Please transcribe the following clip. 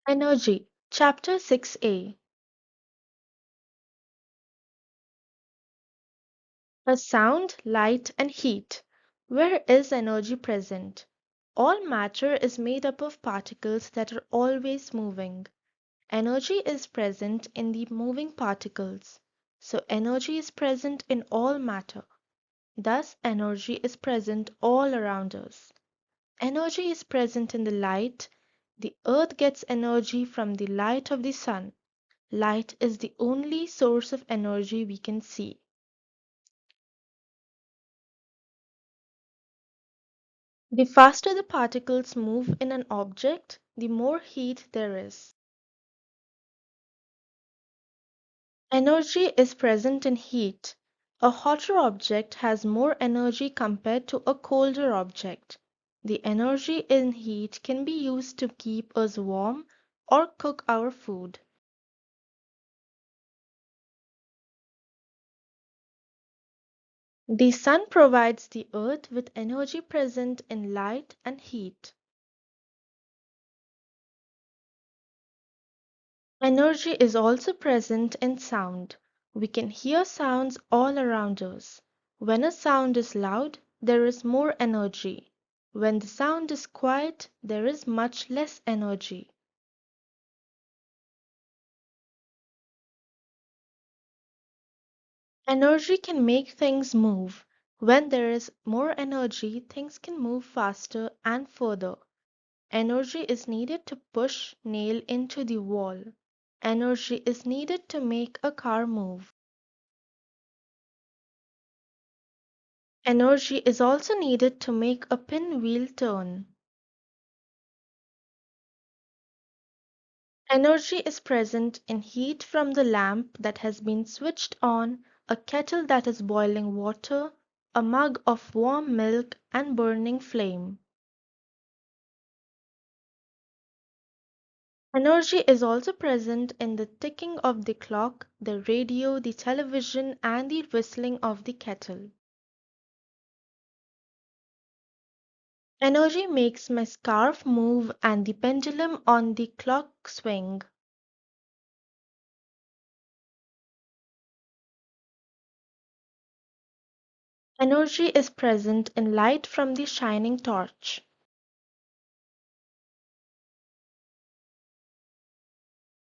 Energy, Chapter 6a. A sound, light, and heat. Where is energy present? All matter is made up of particles that are always moving. Energy is present in the moving particles. So energy is present in all matter. Thus, energy is present all around us. Energy is present in the light. The earth gets energy from the light of the sun. Light is the only source of energy we can see. The faster the particles move in an object, the more heat there is. Energy is present in heat. A hotter object has more energy compared to a colder object. The energy in heat can be used to keep us warm or cook our food. The sun provides the earth with energy present in light and heat. Energy is also present in sound. We can hear sounds all around us. When a sound is loud, there is more energy. When the sound is quiet, there is much less energy. Energy can make things move. When there is more energy, things can move faster and further. Energy is needed to push nail into the wall. Energy is needed to make a car move. Energy is also needed to make a pinwheel turn. Energy is present in heat from the lamp that has been switched on, a kettle that is boiling water, a mug of warm milk, and burning flame. Energy is also present in the ticking of the clock, the radio, the television, and the whistling of the kettle. Energy makes my scarf move and the pendulum on the clock swing. Energy is present in light from the shining torch.